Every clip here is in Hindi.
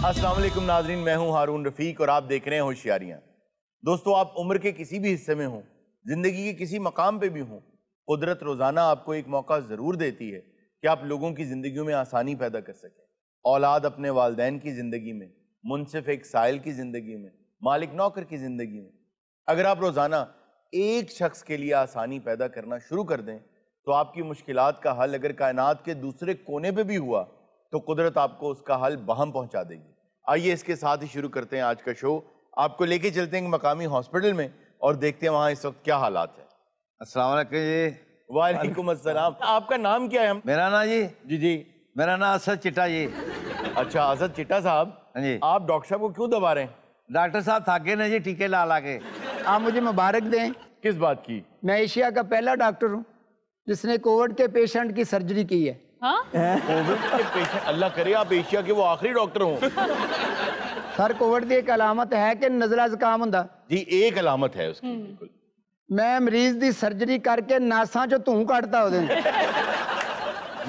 अस्सलाम वालेकुम नाज़रीन, मैं हूं हारून रफीक और आप देख रहे हैं होशियारियां। दोस्तों, आप उम्र के किसी भी हिस्से में हों, जिंदगी के किसी मकाम पे भी हों, कुदरत रोजाना आपको एक मौका जरूर देती है कि आप लोगों की जिंदगियों में आसानी पैदा कर सकें। औलाद अपने वालिदैन की जिंदगी में, मुनसिफ एक साइल की जिंदगी में, मालिक नौकर की जिंदगी में। अगर आप रोजाना एक शख्स के लिए आसानी पैदा करना शुरू कर दें तो आपकी मुश्किलात का हल अगर कायनात के दूसरे कोने पे भी हुआ तो कुदरत आपको उसका हल बहम पहुंचा देगी। आइए इसके साथ ही शुरू करते हैं आज का शो। आपको लेके चलते हैं मकामी हॉस्पिटल में और देखते हैं वहां इस वक्त क्या हालात है। अस्सलाम वालेकुम जी। वालेकुम अस्सलाम। आपका नाम क्या है? मेरा नाम जी जी मेरा नाम असद चिट्टा जी। अच्छा, असद चिट्टा साहब। हाँ जी। आप डॉक्टर साहब को क्यों दबा रहे हैं? डॉक्टर साहब थके ना जी, टीके ला ला के। आप मुझे मुबारक दें। किस बात की? मैं एशिया का पहला डॉक्टर हूँ जिसने कोविड के पेशेंट की सर्जरी की है। हाँ? कोविड के पेशेंट? अल्लाह करे आप एशिया के वो आखिरी डॉक्टर हों। सर, कोविड की एक अलामत है कि नज़ला ज़ुकाम हुंदा जी, एक अलामत है उसकी। बिल्कुल। मैं मरीज की सर्जरी करके नासा चो धूं कटता हो।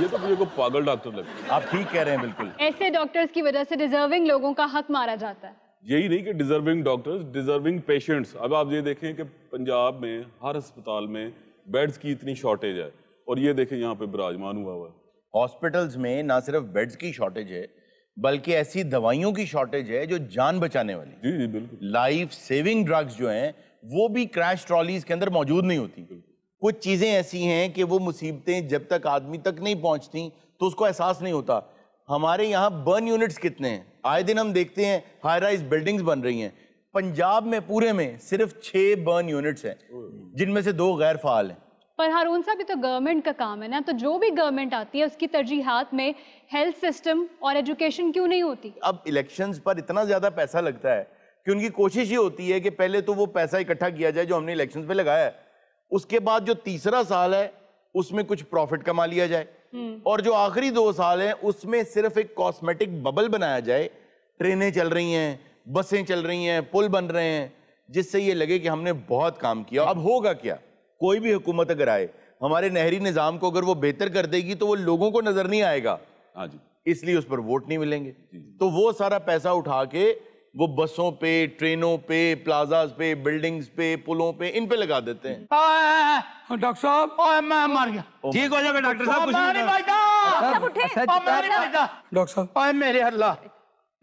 ये तो मुझे को पागल डॉक्टर लगता है। आप ठीक कह रहे हैं बिल्कुल। ऐसे डॉक्टर्स की वजह से डिजर्विंग लोगों का हक मारा जाता है। यही नहीं कि डिजर्विंग डॉक्टर्स, डिजर्विंग पेशेंट्स। अब आप ये देखें कि पंजाब में हर अस्पताल में बेड्स की इतनी शॉर्टेज है और ये देखें यहाँ पे विराजमान हुआ हुआ है। हॉस्पिटल्स में ना सिर्फ बेड्स की शॉर्टेज है बल्कि ऐसी दवाइयों की शॉर्टेज है जो जान बचाने वाली, जी जी बिल्कुल, लाइफ सेविंग ड्रग्स जो हैं वो भी क्रैश ट्रॉलीज के अंदर मौजूद नहीं होती। कुछ चीजें ऐसी हैं कि वो मुसीबतें जब तक आदमी तक नहीं पहुंचती तो उसको एहसास नहीं होता। हमारे यहाँ बर्न यूनिट्स कितने हैं? आए दिन हम देखते हैं हाई राइज बिल्डिंग्स बन रही हैं। पंजाब में पूरे में सिर्फ 6 बर्न यूनिट्स हैं जिनमें से 2 गैर फाल हैं। पर हारून साहब, ये तो गवर्नमेंट का काम है ना, तो जो भी गवर्नमेंट आती है उसकी तरजीहात में हेल्थ सिस्टम और एजुकेशन क्यों नहीं होती? अब इलेक्शंस पर इतना ज्यादा पैसा लगता है कि उनकी कोशिश ये होती है कि पहले तो वो पैसा इकट्ठा किया जाए जो हमने इलेक्शंस पे लगाया है, उसके बाद जो तीसरा साल है उसमें कुछ प्रॉफिट कमा लिया जाए और जो आखिरी 2 साल हैं उसमें सिर्फ एक कॉस्मेटिक बबल बनाया जाए। ट्रेनें चल रही हैं, बसें चल रही हैं, पुल बन रहे हैं, जिससे ये लगे कि हमने बहुत काम किया। अब होगा क्या? कोई भी हुकूमत अगर आए, हमारे नहरी निजाम को अगर वो बेहतर कर देगी तो वो लोगों को नजर नहीं आएगा। हाँ जी, इसलिए उस पर वोट नहीं मिलेंगे। तो वो सारा पैसा उठा के वो बसों पे, ट्रेनों पे, प्लाजाज पे, बिल्डिंग्स पे, पुलों पे, इन पे लगा देते हैं। डॉक्टर साहब, मैं मर गया। ठीक हो जाएगा डॉक्टर साहब। डॉक्टर साहब, मेरे अल्लाह,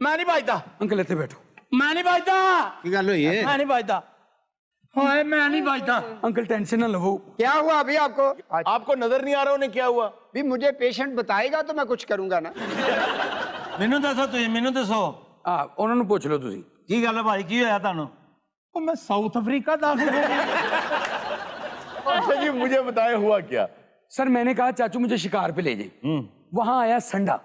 मैं नहीं बचता। अंकल इतने बैठो। मैं नहीं बचता। की गल हुई है? मैं नहीं बचता। मैं नहीं बचता। अंकल टेंशन ना लो। क्या हुआ अभी आपको? आपको नजर नहीं आ रहा उन्हें क्या हुआ? भी मुझे पेशेंट बताएगा तो मैं कुछ करूंगा ना। ਮੈਨੂੰ ਦੱਸੋ ਤੁਸੀਂ, ਮੈਨੂੰ ਦੱਸੋ। ਉਹਨਾਂ ਨੂੰ ਪੁੱਛ ਲਓ ਤੁਸੀਂ। ਕੀ ਗੱਲ ਹੈ ਭਾਈ, ਕੀ ਹੋਇਆ ਤੁਹਾਨੂੰ? ਉਹ ਮੈਂ ਸਾਊਥ अफ्रीका दाखिल हो गया। अच्छा जी, मुझे बताए हुआ क्या? सर, मैंने कहा चाचू मुझे शिकार पे ले जाए। वहां आया संडा।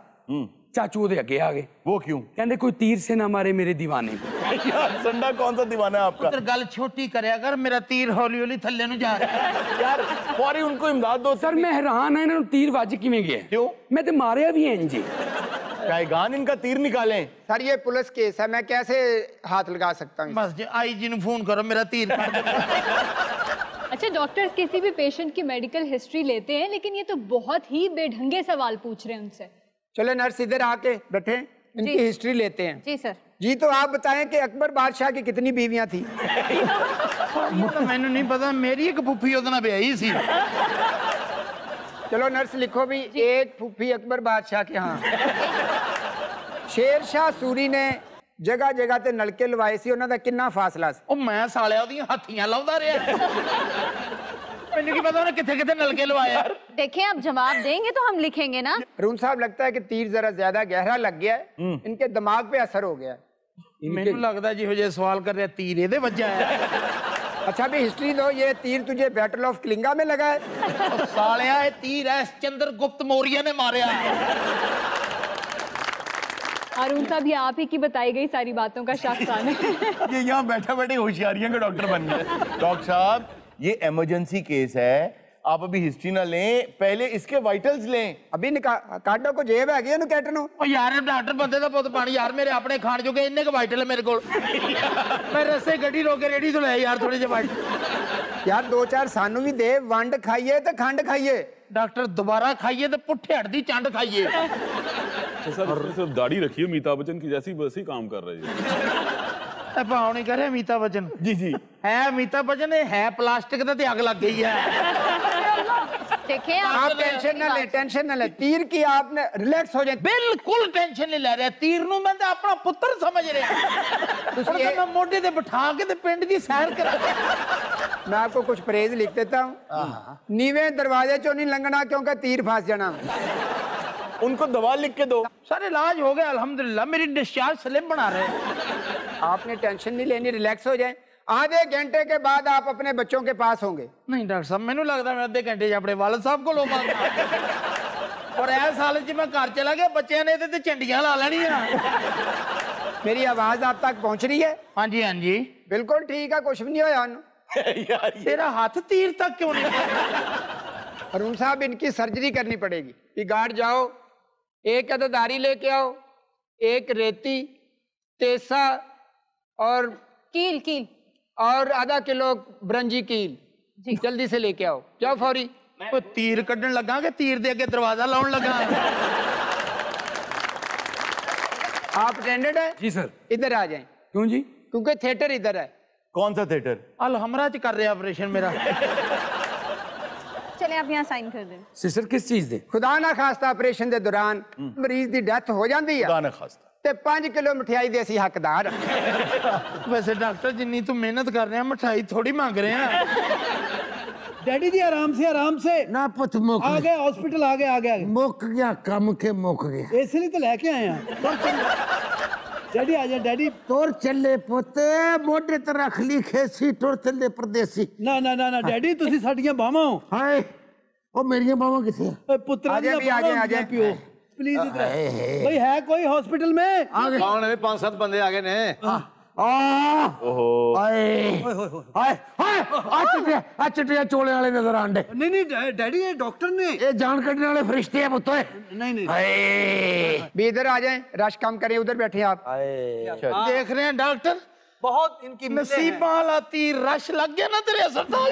चाचू ਉਹਦੇ ਅੱਗੇ आ गए। वो क्यों? कहते कोई तीर से ना मारे मेरे दीवाने को। यार संडा कौन सा दीवाना है आपका? गल छोटी करे अगर मेरा तीर हौली हौली थल्ले नु जा रहा है। यार फौरी उनको इमदाद दो। सर मैं हैरान है, इन्होंने तीर वज किवें गया? क्यों? मैं तो मारिया भी है इंजी। कायगान इनका तीर निकालें। सर ये पुलिस केस है, मैं कैसे हाथ लगा सकता हूँ? बस आई जी ने फोन करो, मेरा तीर। अच्छा, डॉक्टर्स किसी भी पेशेंट की मेडिकल हिस्ट्री लेते हैं, लेकिन ये तो बहुत ही बेढंगे सवाल पूछ रहे हैं उनसे। चलो नर्स इधर आके बैठे, इनकी हिस्ट्री लेते हैं। जी सर। जी तो आप बताएं कि अकबर बादशाह की कितनी बीवियां थी? मैंने नहीं पता, मेरी एक फूफी उतना ब्याही सी। चलो नर्स लिखो भी, एक फूफी अकबर बादशाह के यहाँ। शेर शाह सूरी ने जगह जगह ते नलके लवाए सी, उन्हां दा कितना फासला सी? मैं सालिया दी हाथियां लाउंदा रहा। मैंने की पता उन्हें किथे किथे नलके लवाए। देखें, आप जवाब देंगे तो हम लिखेंगे ना। अरुण साहब, लगता है कि तीर जरा ज्यादा गहरा लग गया है, इनके दिमाग पे असर हो गया है। मैनू लगदा जिहो जे सवाल कर रहे तीर एदे वज्जा है। अच्छा भी हिस्ट्री दो, ये तीर तुझे बैटल ऑफ कलिंगा में लगा है? सालिया ये तीर है चंद्रगुप्त मौर्य ने मारा। अरुण साहब, ये आप ही की बताई गई सारी बातों का शाखसान है। ये यहाँ बैठा बैठे होशियारियां का डॉक्टर बन गए। डॉक्टर साहब, ये इमरजेंसी केस है, आप अभी हिस्ट्री ना लें, पहले इसके वाइटल्स लें। अभी काटो को जेब है गया कैटनो। ओ यार डॉक्टर बंदे दा पुत पानी यार, मेरे अपने खान जो इन्ने के वाइटल है मेरे को। मैं रस्से गड्डी रोके रेडी तो ले यार थोड़े जे वाइटल। यार 2-4 सानू भी दे, वंड खाइए तो खंड खाइए। डॉक्टर दोबारा खाइए तो पुट्ठे हट दी चंड खाइए। अच्छा सर, उसने सिर्फ दाढ़ी रखी है अमिताभ बच्चन की जैसी, वैसे ही काम कर रही है। भाव नहीं करे अमिताभ बच्चन जी जी है अमिताभ बच्चन है प्लास्टिक का, अग लग गई है। देखें आप टेंशन ना ले, टेंशन ना ले, तीर की आपने रिलैक्स हो जाए। बिल्कुल टेंशन नहीं ले रहा, तीर नूं मैं तो अपना पुत्र समझ रहा। मैं मोढे ते बिठा के ते पिंड दी सैर करा। मैं आपको कुछ परहेज लिख देता हूँ। नीवे दरवाजे चो नहीं लंघना क्योंकि तीर फंस जाना। उनको दवा लिख के दो। सर इलाज हो गया अल्हम्दुलिल्लाह, मेरी डिस्चार्ज स्लिप बना रहे। आपने टेंशन नहीं लेनी, रिलैक्स हो जाए। आधे घंटे के बाद आप अपने बच्चों के पास होंगे। नहीं डॉक्टर साहब, मैंने लगता मैं आधे घंटे अपने वालिद साहब को लोगा और ऐ साल च मैं घर चला गया, बच्चों ने ते झंडियां ला लेनियां। मेरी आवाज आप तक पहुंच रही है? हाँ जी हाँ जी बिल्कुल ठीक है, कुछ भी नहीं होया उन्हें। यार ये तेरा हाथ तीर तक क्यों नहीं? अरुण साहब, इनकी सर्जरी करनी पड़ेगी। बिगाड़ जाओ, एक अददारी लेके आओ, एक रेती, तेसा और कील कील और आधा किलो ब्रंजी कील जी, जल्दी से लेके आओ, जाओ फौरी। वो तीर कड्ढन लगा के तीर दे अगे दरवाजा लाउन लगा। आप अटेंडेंट है? जी सर। इधर आ जाएं, क्यों जी? क्योंकि थिएटर इधर है। कौन सा थिएटर? अलहमरा च कर रहे ऑपरेशन मेरा। चले आप यहाँ साइन कर दें। सिस्टर किस चीज दे? खुदा ना खास्ता ऑपरेशन के दौरान मरीज की डेथ हो जाती है खुदा ना खास्ता। ते 5 किलो मिठाई दे असी हकदार। वैसे डॉक्टर जिन्नी तू मेहनत कर रहे हैं, मिठाई थोड़ी मांग रहे हैं। डैडी जी आराम से ना पुत मुक आ गए हॉस्पिटल, आ गए मुक गया, कम के मुक गया। इसलिए तो लेके आए हैं। डैडी आ जाए डैडी। तोर चले पुत मोटे ते रख ली खेसी, टुर चले परदेसी। ना ना ना ना डैडी, तुसी साडियां बावां हो। हाय ओ मेरियां बावां किथे है? ओए पुत्रा आजा दी भी, आजा, बावां आजा। पियो प्लीज इधर। भाई है कोई हॉस्पिटल में? कौन है? 5-7 बंदे आ गए ने। ओहो हाय हाय हाय आ चिट्टिया चोले वाले नजर आंदे। नहीं नहीं डैडी, ये डॉक्टर ने। ये जान कटने वाले फरिश्ते हैं पुत। नहीं नहीं हाय भी इधर आ जाएं, रश कम करें, उधर बैठे आप। देख रहे हैं डॉक्टर, बहुत इनकी नसीबा वाला तीर रश लग गया ना तेरे अस्पताल।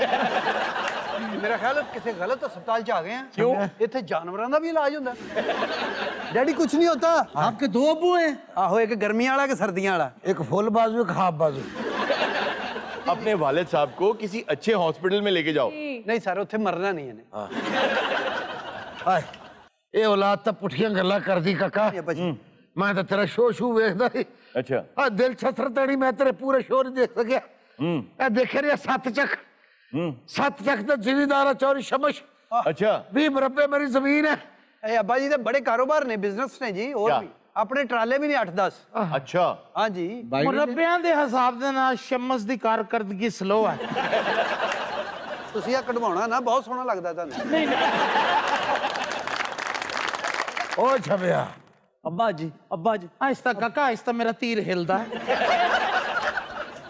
मेरा ख्याल है किसी गलत अस्पताल च आ गए हैं। क्यों? इतने जानवरों का भी इलाज होता है। डैडी कुछ नहीं होता। आपके 2 अब्बू हैं। आहो, एक गर्मियां वाला, एक सर्दियां वाला। एक फुल बाजू, एक हाफ बाजू। अपने वालिद साहब को किसी अच्छे हॉस्पिटल में लेके जाओ। नहीं सर, उत्थे मरना नहीं है। हाय ये औलाद तो पुठियां गल्लां करदी काका। मैं तो तेरा शो वेखदा सी। अच्छा आ दिल छतर तड़ी मैं तेरे पूरे शो नहीं देख सकिया। ए देखे रे 7 चक, 7 चक तो जिमीदार चौरी शमश। अच्छा 20 मुरब्बे मेरी जमीन है। ए अब्बा जी तो बड़े कारोबार ने, बिजनेस ने जी। और क्या? भी अपने ट्राले भी नहीं 8-10। अच्छा हाँ जी। मुरब्बियां दे हिसाब दे नाल शमस दी कारकर्दगी स्लो है। ਤੁਸੀਂ ਆ ਕਢਵਾਉਣਾ ਨਾ, ਬਹੁਤ ਸੋਹਣਾ ਲੱਗਦਾ ਤੁਹਾਨੂੰ। ओ छबिया अब्बा जी आहिस्ता काका आहिस्ता, मेरा तीर हिलदा है।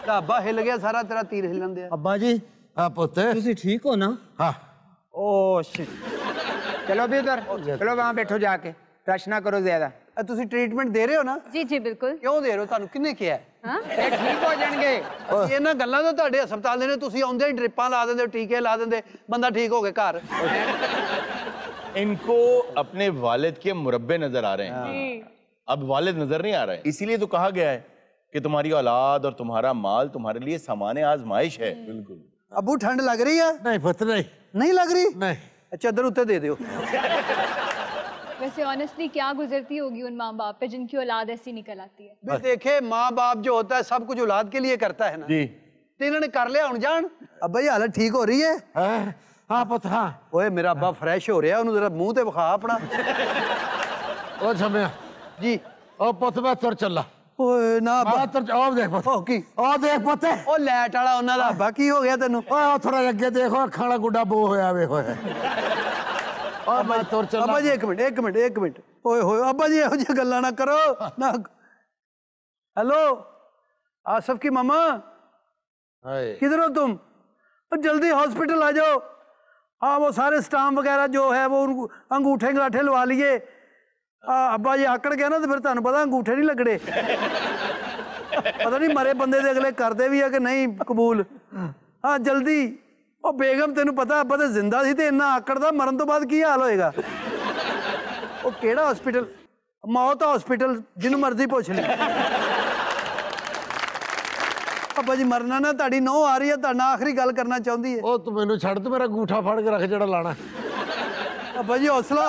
ਢਾਬਾ ਹਿੱਲ ਗਿਆ ਸਾਰਾ, ਤੇਰਾ ਤੀਰ ਹਿੱਲਣ ਦਿਆ। अब्बा जी हाँ पुत तुसी ठीक हो ना? हाँ ओ शिट। चलो भी उधर, चलो वहां बैठो जाके, रश ना करो ज्यादा। ਤੁਸੀਂ ਟ੍ਰੀਟਮੈਂਟ ਦੇ ਰਹੇ ਹੋ ਨਾ? जी जी बिल्कुल। ਕਿਉਂ ਦੇ ਰਹੇ ਹੋ? ਤੁਹਾਨੂੰ ਕਿਹਨੇ ਕਿਹਾ ਹੈ? हाँ ये ठीक हो जाएंगे। ਇਹਨਾਂ ਗੱਲਾਂ ਤੋਂ ਤੁਹਾਡੇ ਹਸਪਤਾਲ ਦੇ ਨੇ, ਤੁਸੀਂ ਆਉਂਦੇ ਹੀ ਡ੍ਰਿਪਾਂ ਲਾ ਦਿੰਦੇ ਹੋ, ਟੀਕੇ ਲਾ ਦਿੰਦੇ, ਬੰਦਾ ਠੀਕ ਹੋ ਕੇ ਘਰ। इनको अपने वालिद के मुरब्बे नजर आ रहे हैं, अब वालिद नजर नहीं आ रहे हैं। इसीलिए तो कहा गया है कि तुम्हारी औलाद और तुम्हारा माल तुम्हारे लिए सामान्य आजमाइश है। बिल्कुल। ਅੱਬੂ ਠੰਡ ਲੱਗ ਰਹੀ ਹੈ? नहीं पुत नहीं ਨਹੀਂ ਲੱਗ ਰਹੀ? नहीं। अच्छा इधर उत्ते दे दियो। वैसे ऑनेस्टली क्या गुजरती होगी उन माँ बाप पे जिनकी औलाद ऐसी निकल आती है। भी देखे माँ बाप जो होता है सब कुछ औलाद के लिए करता है ना। जी तो इन्होंने कर लिया हुन जान। अब्बा जी हालत ठीक हो रही है? हाँ हाँ पुत हाँ। ओए मेरा अब्बा फ्रेश हो रहा है, उन्हें जरा मुंह ते विखा अपना। ओ छबिया जी ओ पुत मैं तुर चला। ओए ना अब्बा। ओ देख पुत, ओ की? ओ देख पुत। ओ लैट वाला उन्हां दा अब्बा की हो गया तेनू? ओ थोड़ा अगे देखो, खाना गुड्डा बो होया वे होया। ओ मैं तुर चला। अब्बा जी एक मिनट। ओए होए अब्बा जी ਇਹੋ ਜਿਹੀ ਗੱਲਾਂ ना करो ना। हेलो आसिफ की मामा, हाय किधर हो तुम? तो जल्दी हॉस्पिटल आ जाओ। हाँ वो सारे स्टाम्प वगैरह जो है वो अंगूठे अंगाठे लवा लिए। अब्बा जी आकड़ गया ना तो फिर तुहानू पता अंगूठे नहीं लगने। पता नहीं मरे बंदे दे अगले करते भी है कि नहीं कबूल। हाँ जल्दी। ओ बेगम तेनू पता अब्बा तो जिंदा सी ते इन्ना आकड़दा, मरन तो बाद की हाल होएगा? ओ केड़ा हॉस्पिटल? मौत हॉस्पिटल जिन्हों मर्जी पूछ ले ਅੱਬਾ ਜੀ ਮਰਨਾ ਨਾ ਤੁਹਾਡੀ ਨੋਹ ਆ ਰਹੀ ਹੈ ਤੁਹਾਡਾ ਆਖਰੀ ਗੱਲ ਕਰਨਾ ਚਾਹੁੰਦੀ ਹੈ ਉਹ ਤੂੰ ਮੈਨੂੰ ਛੱਡ ਤੇ ਮੇਰਾ ਅੰਗੂਠਾ ਫੜ ਕੇ ਰੱਖ ਜਿਹੜਾ ਲਾਣਾ ਅੱਬਾ ਜੀ ਹੌਸਲਾ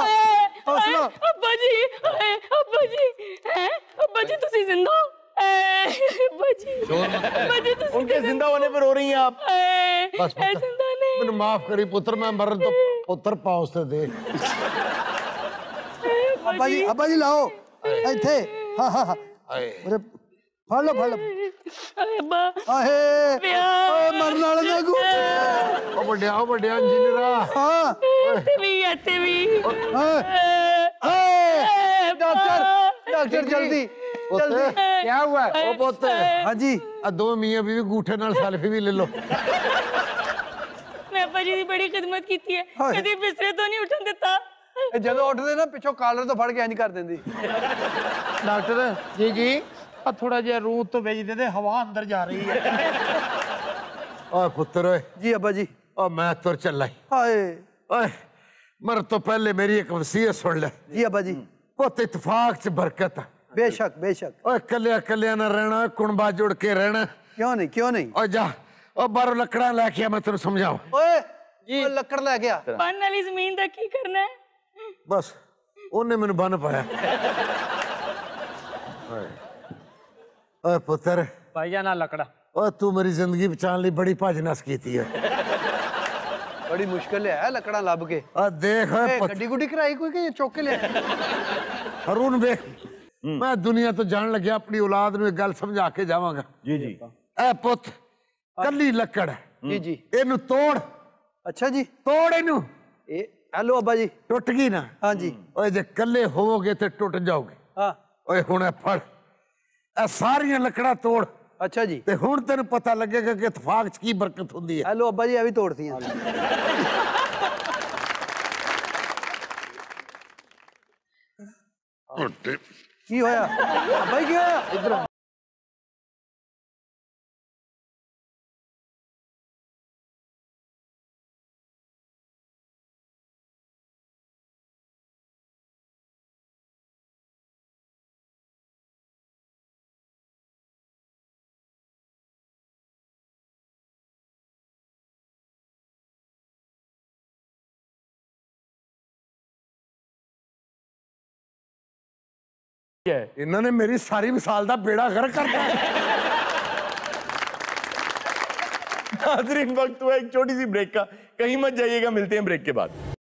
ਹੌਸਲਾ ਅੱਬਾ ਜੀ ਹੈ ਅੱਬਾ ਜੀ ਤੁਸੀਂ ਜ਼ਿੰਦਾ ਹੋ ਅੱਬਾ ਜੀ ਤੁਸੀਂ उनके जिंदा होने पर रो रही हैं आप। ਬਸ ਪੁੱਤਰ, ਜ਼ਿੰਦਾ ਨਹੀਂ ਮੈਨੂੰ ਮਾਫ ਕਰੀ ਪੁੱਤਰ ਮੈਂ ਮਰਨ ਤੋਂ ਪੁੱਤਰ ਪਾਉਸ ਤੇ ਦੇ ਅੱਬਾ ਜੀ ਲਾਓ ਇੱਥੇ ਹਾਂ ਹਾਂ ਹਾਂ ਆਏ ਉਰੇ ਫੜ ਲਓ ਅੱਬਾ ਆਹੇ ਓਏ ਮਰਨ ਵਾਲੇ ਦਾ ਅੰਗੂਠੇ ਉਹ ਵੱਡਿਆ ਇੰਜੀਨੀਅਰਾ ਹਾਂ ਇੱਥੇ ਵੀ डॉक्टर जल्दी ਪੁੱਤ क्या हुआ ਉਹ ਪੁੱਤ हाँ जी ਆ ਦੋ ਮੀਆਂ ਬੀਵੀ ਅੰਗੂਠੇ ਨਾਲ ਸੈਲਫੀ ਵੀ ਲੈ ਲਓ ਮੈਂ ਅੱਬਾ ਜੀ ਦੀ ਬੜੀ ਖਿਦਮਤ ਕੀਤੀ ਹੈ ਹਾਏ। ਕਦੀ ਬਿਸਤਰੇ ਤੋਂ ਨਹੀਂ ਉੱਠਣ ਦਿੱਤਾ ਇਹ ਜਦੋਂ ਉੱਠਦੇ ਨਾ ਪਿੱਛੋਂ ਕਾਲਰ ਤੋਂ ਫੜ ਕੇ ਇੰਜ ਕਰ ਦਿੰਦੀ डॉक्टर जी आ थोड़ा जिहा रूह तो भेज दे दे हवा अंदर जा रही है ਓਏ ਪੁੱਤਰ ਓਏ जी अब्बा जी ਓ ਮੈਂ ਤੁਰ ਚੱਲਾ ਈ। हाय ਓਏ ਮਰਨ ਤੋਂ ਪਹਿਲੇ ਮੇਰੀ ਇੱਕ ਵਸੀਅਤ ਸੁਣ ਲੈ जी अब्बा जी ਪੁੱਤ ਇਤਫਾਕ ਚ ਬਰਕਤ ਆ बेशक बेशक ਓਏ ਕੱਲਿਆ ਨਾ ਰਹਿਣਾ ਕੁਣਬਾ ਜੁੜ ਕੇ ਰਹਿਣਾ क्यों नहीं ਓ ਜਾ ਓ ਬਾਹਰੋਂ ਲੱਕੜਾਂ ਲੈ ਕੇ ਆ ਮੈਂ ਤੈਨੂੰ ਸਮਝਾਵਾਂ ओए जी लकड़ लै गया ਬੰਨ ਵਾਲੀ ਜ਼ਮੀਨ ਦਾ ਕੀ ਕਰਨਾ ਹੈ ਬਸ ਉਹਨੇ ਮੈਨੂੰ ਬੰਨ ਪਾਇਆ ਓਏ ਪੁੱਤਰ भाईजान ना लकड़ा ਓਏ ਤੂੰ ਮੇਰੀ ਜ਼ਿੰਦਗੀ ਬਚਾਉਣ ਲਈ ਬੜੀ ਭੱਜ ਨਸ ਕੀਤੀ ਹੈ बड़ी मुश्किल है लकड़ा लब के ਆ ਦੇਖ ਓਏ ਪੁੱਤ गड्डी गुड्डी कराई कोई कि चौक के ले ਹਰੂਨ ਵੇਖ ਮੈਂ ਦੁਨੀਆ ਤੋਂ ਜਾਣ ਲੱਗਿਆ ਆਪਣੀ ਔਲਾਦ ਨੂੰ ਇੱਕ ਗੱਲ ਸਮਝਾ ਕੇ ਜਾਵਾਂਗਾ जी जी ਐ ਪੁੱਤ ਕੱਲੀ ਲੱਕੜ ਹੈ जी जी ਇਹਨੂੰ ਤੋੜ अच्छा जी ਤੋੜ ਇਹਨੂੰ ये हेलो अब्बा जी ਟੁੱਟ ਗਈ ਨਾ हाँ जी ਓਏ ਜੇ ਕੱਲੇ ਹੋਵੋਗੇ ਤੇ ਟੁੱਟ ਜਾਓਗੇ हाँ ਓਏ ਹੁਣ ਇਹ ਫੜ ਇਹ ਸਾਰੀਆਂ ਲੱਕੜਾਂ ਤੋੜ अच्छा जी ਤੇ ਹੁਣ ਤੈਨੂੰ ਪਤਾ ਲੱਗੇਗਾ ਕਿ ਇਤਫਾਕ 'ਚ ਕੀ ਬਰਕਤ ਹੁੰਦੀ ਹੈ हेलो अब्बा जी ये भी तोड़ती हैं की होया अब्बा जी की होया इधर ਇਹਨਾਂ ਨੇ ਮੇਰੀ ਸਾਰੀ ਮਿਸਾਲ ਦਾ ਬੇੜਾ ਗਰਕ ਕਰਤਾ नाज़रीन वक्त हुआ एक छोटी सी ब्रेक का, कहीं मत जाइएगा, मिलते हैं ब्रेक के बाद।